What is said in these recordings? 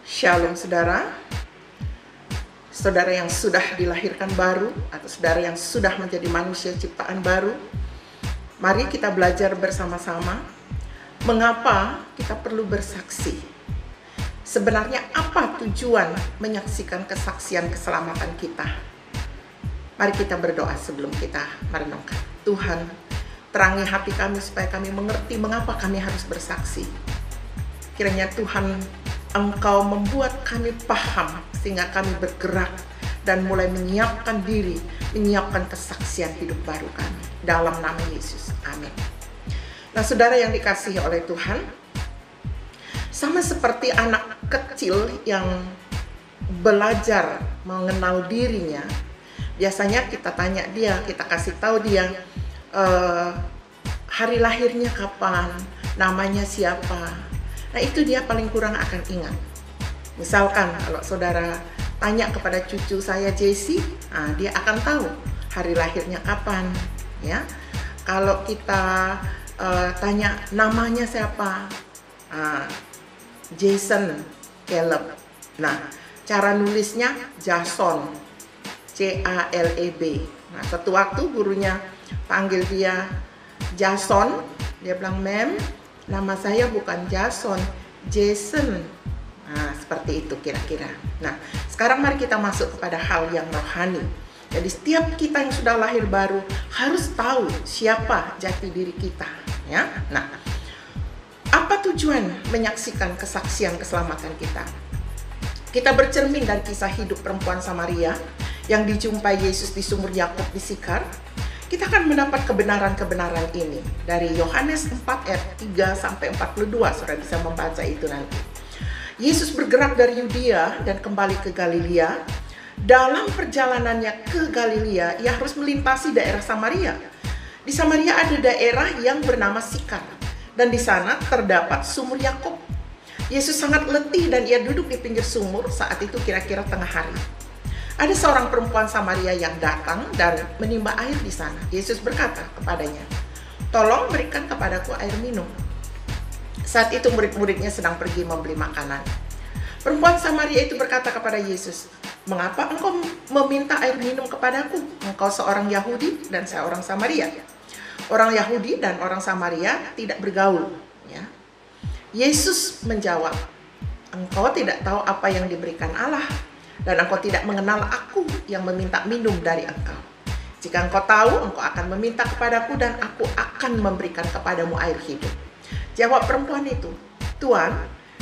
Shalom saudara, saudara yang sudah dilahirkan baru atau saudara yang sudah menjadi manusia ciptaan baru. Mari kita belajar bersama-sama mengapa kita perlu bersaksi. Sebenarnya apa tujuan menyaksikan kesaksian keselamatan kita? Mari kita berdoa sebelum kita merenungkan. Tuhan, terangi hati kami supaya kami mengerti mengapa kami harus bersaksi. Kiranya Tuhan, Engkau membuat kami paham sehingga kami bergerak dan mulai menyiapkan diri, menyiapkan kesaksian hidup baru kami. Dalam nama Yesus, amin. Nah, saudara yang dikasihi oleh Tuhan, sama seperti anak kecil yang belajar mengenal dirinya, biasanya kita tanya dia, kita kasih tahu dia hari lahirnya kapan, namanya siapa. Nah, itu dia paling kurang akan ingat. Misalkan kalau saudara tanya kepada cucu saya Jessie, dia akan tahu hari lahirnya kapan, ya. Kalau kita tanya namanya siapa, Jason Caleb. Nah, cara nulisnya Jason, C-A-L-E-B. Nah, suatu waktu gurunya panggil dia Jason, dia bilang, "Mem, nama saya bukan Jason, Jason." Nah, seperti itu kira-kira. Nah, sekarang mari kita masuk kepada hal yang rohani. Jadi setiap kita yang sudah lahir baru harus tahu siapa jati diri kita, ya. Nah, apa tujuan menyaksikan kesaksian keselamatan kita? Kita bercermin dari kisah hidup perempuan Samaria yang dijumpai Yesus di sumur Yakub di Sikar. Kita akan mendapat kebenaran-kebenaran ini dari Yohanes 4 ayat 3 sampai 42. Saudara bisa membaca itu nanti. Yesus bergerak dari Yudea dan kembali ke Galilea. Dalam perjalanannya ke Galilea, ia harus melintasi daerah Samaria. Di Samaria ada daerah yang bernama Sikar, dan di sana terdapat sumur Yakub. Yesus sangat letih dan ia duduk di pinggir sumur. Saat itu kira-kira tengah hari. Ada seorang perempuan Samaria yang datang dan menimba air di sana. Yesus berkata kepadanya, "Tolong berikan kepadaku air minum." Saat itu murid-muridnya sedang pergi membeli makanan. Perempuan Samaria itu berkata kepada Yesus, "Mengapa engkau meminta air minum kepadaku? Engkau seorang Yahudi dan saya orang Samaria." Orang Yahudi dan orang Samaria tidak bergaul, ya. Yesus menjawab, "Engkau tidak tahu apa yang diberikan Allah, dan engkau tidak mengenal aku yang meminta minum dari engkau. Jika engkau tahu, engkau akan meminta kepadaku dan aku akan memberikan kepadamu air hidup." Jawab perempuan itu, "Tuan,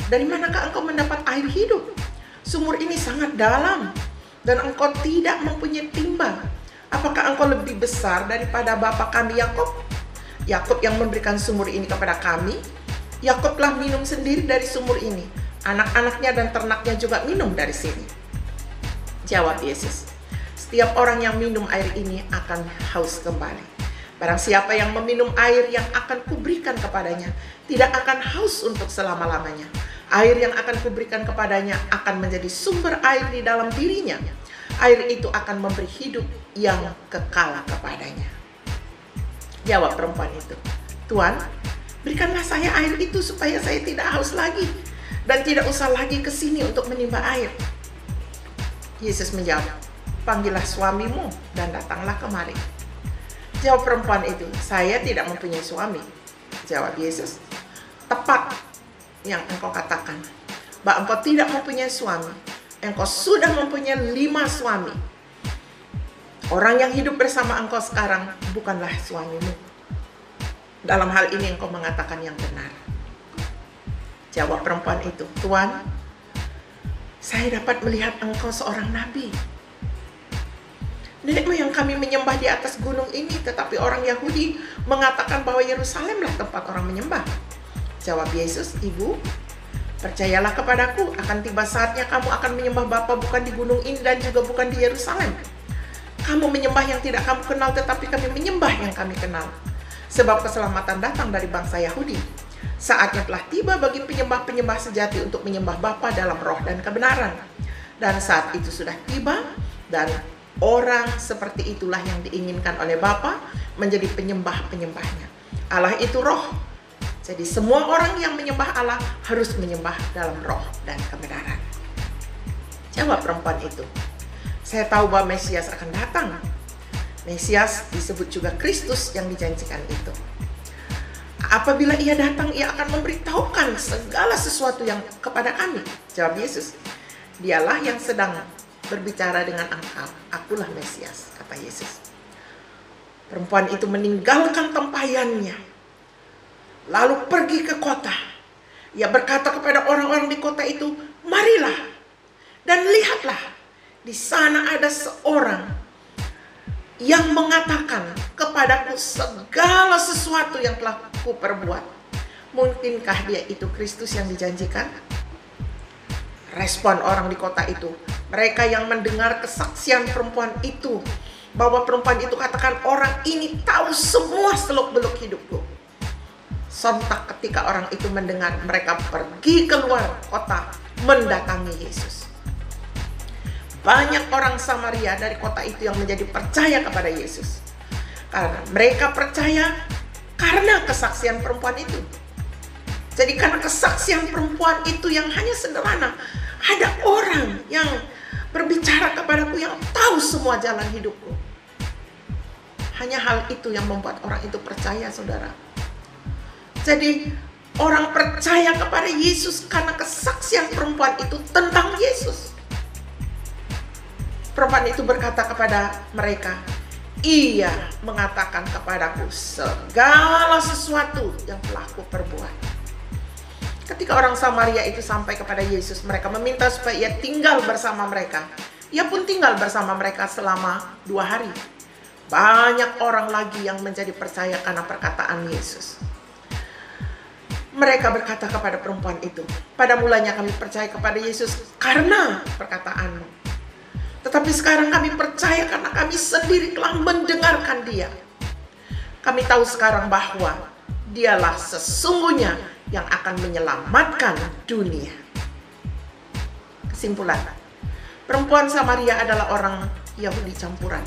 dari manakah engkau mendapat air hidup? Sumur ini sangat dalam dan engkau tidak mempunyai timba. Apakah engkau lebih besar daripada bapa kami Yakub? Yakub yang memberikan sumur ini kepada kami. Yakub telah minum sendiri dari sumur ini. Anak-anaknya dan ternaknya juga minum dari sini." Jawab Yesus, "Setiap orang yang minum air ini akan haus kembali. Barang siapa yang meminum air yang akan kuberikan kepadanya, tidak akan haus untuk selama-lamanya. Air yang akan kuberikan kepadanya akan menjadi sumber air di dalam dirinya. Air itu akan memberi hidup yang kekal kepadanya." Jawab perempuan itu, "Tuan, berikanlah saya air itu supaya saya tidak haus lagi dan tidak usah lagi ke sini untuk menimba air." Yesus menjawab, "Panggillah suamimu dan datanglah kemari." Jawab perempuan itu, "Saya tidak mempunyai suami." Jawab Yesus, "Tepat yang engkau katakan, bahwa engkau tidak mempunyai suami. Engkau sudah mempunyai 5 suami. Orang yang hidup bersama engkau sekarang bukanlah suamimu. Dalam hal ini engkau mengatakan yang benar." Jawab perempuan itu, "Tuan, saya dapat melihat engkau seorang nabi. Nenek moyang kami menyembah di atas gunung ini, tetapi orang Yahudi mengatakan bahwa Yerusalemlah tempat orang menyembah." Jawab Yesus, "Ibu, percayalah kepadaku, akan tiba saatnya kamu akan menyembah Bapa bukan di gunung ini dan juga bukan di Yerusalem. Kamu menyembah yang tidak kamu kenal, tetapi kami menyembah yang kami kenal. Sebab keselamatan datang dari bangsa Yahudi. Saatnya telah tiba bagi penyembah-penyembah sejati untuk menyembah Bapa dalam roh dan kebenaran. Dan saat itu sudah tiba, dan orang seperti itulah yang diinginkan oleh Bapa menjadi penyembah-penyembahnya. Allah itu roh. Jadi semua orang yang menyembah Allah harus menyembah dalam roh dan kebenaran. Jawab perempuan itu, saya tahu bahwa Mesias akan datang. Mesias disebut juga Kristus yang dijanjikan itu. Apabila ia datang, ia akan memberitahukan segala sesuatu yang kepada kami. Jawab Yesus, dialah yang sedang berbicara dengan engkau. Akulah Mesias, kata Yesus. Perempuan itu meninggalkan tempayannya, lalu pergi ke kota. Ia berkata kepada orang-orang di kota itu, marilah dan lihatlah, di sana ada seorang yang mengatakan kepadaku segala sesuatu yang telah kuperbuat. Mungkinkah dia itu Kristus yang dijanjikan? Respon orang di kota itu, mereka yang mendengar kesaksian perempuan itu, bahwa perempuan itu katakan, orang ini tahu semua seluk-beluk hidupku. Sontak ketika orang itu mendengar, mereka pergi keluar kota mendatangi Yesus. Banyak orang Samaria dari kota itu yang menjadi percaya kepada Yesus. Karena mereka percaya karena kesaksian perempuan itu. Jadi karena kesaksian perempuan itu yang hanya sederhana, ada orang yang berbicara kepadaku yang tahu semua jalan hidupku. Hanya hal itu yang membuat orang itu percaya, saudara. Jadi orang percaya kepada Yesus karena kesaksian perempuan itu tentang Yesus. Perempuan itu berkata kepada mereka, ia mengatakan kepadaku segala sesuatu yang telah kuperbuat. Ketika orang Samaria itu sampai kepada Yesus, mereka meminta supaya ia tinggal bersama mereka. Ia pun tinggal bersama mereka selama 2 hari. Banyak orang lagi yang menjadi percaya karena perkataan Yesus. Mereka berkata kepada perempuan itu, pada mulanya kami percaya kepada Yesus karena perkataanmu. Tetapi sekarang kami percaya karena kami sendiri telah mendengarkan dia. Kami tahu sekarang bahwa dialah sesungguhnya yang akan menyelamatkan dunia. Kesimpulan, perempuan Samaria adalah orang Yahudi campuran.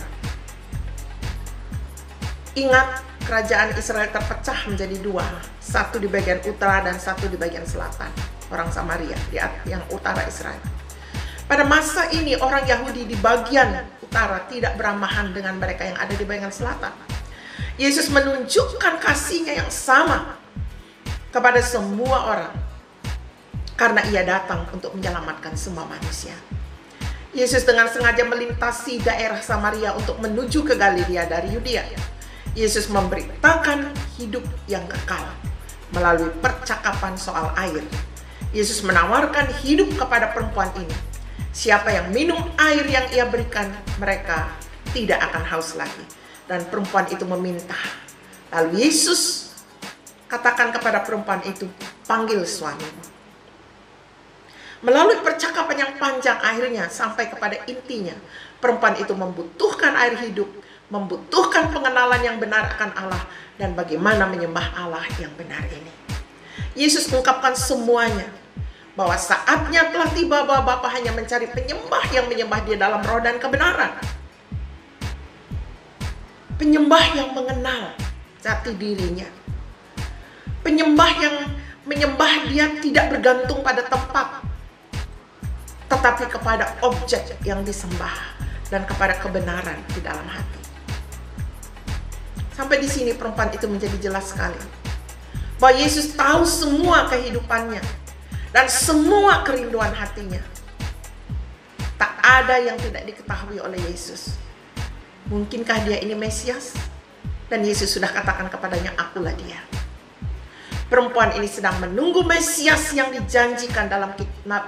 Ingat, kerajaan Israel terpecah menjadi 2. Satu di bagian utara dan satu di bagian selatan. Orang Samaria, yang utara Israel. Pada masa ini orang Yahudi di bagian utara tidak beramahan dengan mereka yang ada di bagian selatan. Yesus menunjukkan kasih-Nya yang sama kepada semua orang karena ia datang untuk menyelamatkan semua manusia. Yesus dengan sengaja melintasi daerah Samaria untuk menuju ke Galilea dari Yudea. Yesus memberitakan hidup yang kekal melalui percakapan soal air. Yesus menawarkan hidup kepada perempuan ini. Siapa yang minum air yang ia berikan, mereka tidak akan haus lagi. Dan perempuan itu meminta. Lalu Yesus katakan kepada perempuan itu, panggil suamimu. Melalui percakapan yang panjang akhirnya sampai kepada intinya. Perempuan itu membutuhkan air hidup, membutuhkan pengenalan yang benar akan Allah, dan bagaimana menyembah Allah yang benar ini. Yesus mengungkapkan semuanya. Bahwa saatnya telah tiba bahwa Bapa hanya mencari penyembah yang menyembah dia dalam roh dan kebenaran. Penyembah yang mengenal jati dirinya. Penyembah yang menyembah dia tidak bergantung pada tempat, tetapi kepada objek yang disembah dan kepada kebenaran di dalam hati. Sampai di sini perempuan itu menjadi jelas sekali. Bahwa Yesus tahu semua kehidupannya. Dan semua kerinduan hatinya. Tak ada yang tidak diketahui oleh Yesus. Mungkinkah dia ini Mesias? Dan Yesus sudah katakan kepadanya, akulah dia. Perempuan ini sedang menunggu Mesias yang dijanjikan dalam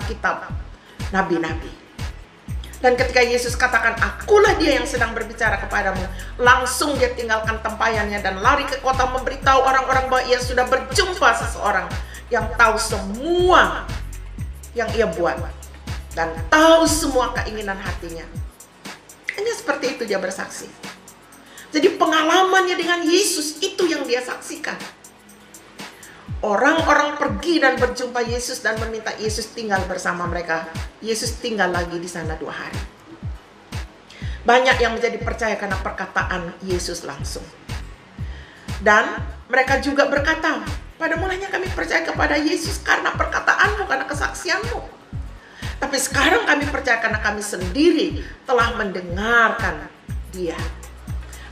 kitab Nabi-Nabi. Dan ketika Yesus katakan, akulah dia yang sedang berbicara kepadamu, langsung dia tinggalkan tempayannya dan lari ke kota memberitahu orang-orang bahwa ia sudah berjumpa seseorang yang tahu semua yang ia buat dan tahu semua keinginan hatinya. Hanya seperti itu dia bersaksi. Jadi pengalamannya dengan Yesus itu yang dia saksikan. Orang-orang pergi dan berjumpa Yesus dan meminta Yesus tinggal bersama mereka. Yesus tinggal lagi di sana 2 hari. Banyak yang menjadi percaya karena perkataan Yesus langsung. Dan mereka juga berkata, Pada mulanya kami percaya kepada Yesus karena perkataanmu, karena kesaksianmu. Tapi sekarang kami percaya karena kami sendiri telah mendengarkan Dia.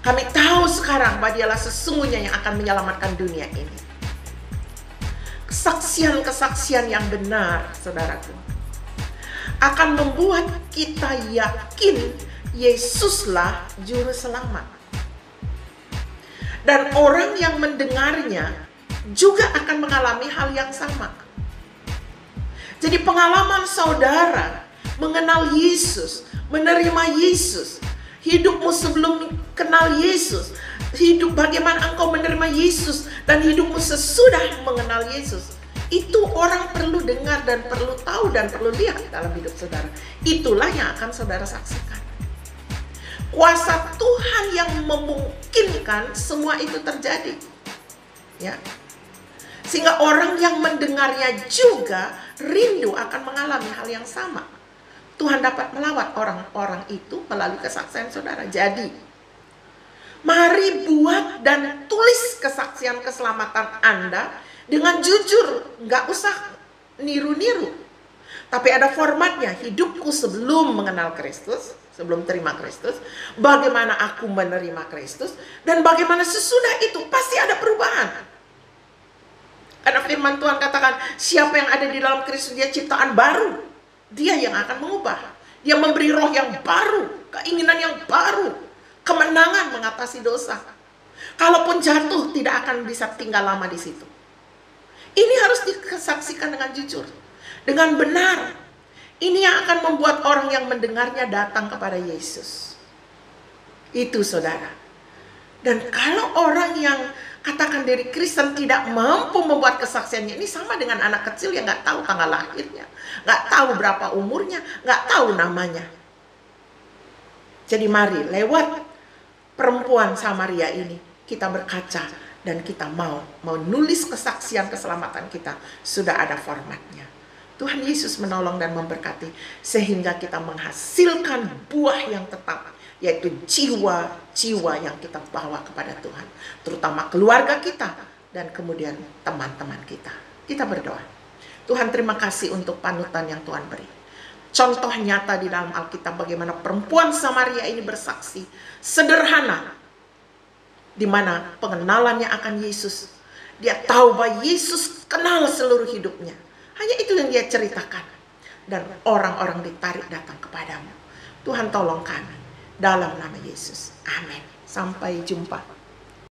Kami tahu sekarang bahwa Dialah sesungguhnya yang akan menyelamatkan dunia ini. Kesaksian-kesaksian yang benar, saudaraku, akan membuat kita yakin Yesuslah juru selamat. Dan orang yang mendengarnya juga akan mengalami hal yang sama. Jadi pengalaman saudara mengenal Yesus, menerima Yesus, hidupmu sebelum kenal Yesus, hidup bagaimana engkau menerima Yesus, dan hidupmu sesudah mengenal Yesus, itu orang perlu dengar dan perlu tahu dan perlu lihat dalam hidup saudara. Itulah yang akan saudara saksikan. Kuasa Tuhan yang memungkinkan semua itu terjadi, ya. Sehingga orang yang mendengarnya juga rindu akan mengalami hal yang sama. Tuhan dapat melawat orang-orang itu melalui kesaksian saudara. Jadi, mari buat dan tulis kesaksian keselamatan Anda dengan jujur. Nggak usah niru-niru. Tapi ada formatnya. Hidupku sebelum mengenal Kristus, sebelum terima Kristus, bagaimana aku menerima Kristus, dan bagaimana sesudah itu pasti ada perubahan. Karena firman Tuhan katakan, siapa yang ada di dalam Kristus, dia ciptaan baru. Dia yang akan mengubah. Dia memberi roh yang baru, keinginan yang baru, kemenangan mengatasi dosa. Kalaupun jatuh, tidak akan bisa tinggal lama di situ. Ini harus disaksikan dengan jujur, dengan benar. Ini yang akan membuat orang yang mendengarnya datang kepada Yesus. Itu saudara. Dan kalau orang yang katakan diri Kristen tidak mampu membuat kesaksiannya, ini sama dengan anak kecil yang nggak tahu tanggal lahirnya, nggak tahu berapa umurnya, nggak tahu namanya. Jadi mari lewat perempuan Samaria ini kita berkaca dan kita mau nulis kesaksian keselamatan kita. Sudah ada formatnya. Tuhan Yesus menolong dan memberkati sehingga kita menghasilkan buah yang tetap, yaitu jiwa-jiwa yang kita bawa kepada Tuhan, terutama keluarga kita dan kemudian teman-teman kita. Kita berdoa. Tuhan, terima kasih untuk panutan yang Tuhan beri. Contoh nyata di dalam Alkitab bagaimana perempuan Samaria ini bersaksi sederhana, di mana pengenalannya akan Yesus. Dia tahu bahwa Yesus kenal seluruh hidupnya. Hanya itu yang dia ceritakan. Dan orang-orang ditarik datang kepadamu. Tuhan tolong kami. Dalam nama Yesus. Amin. Sampai jumpa.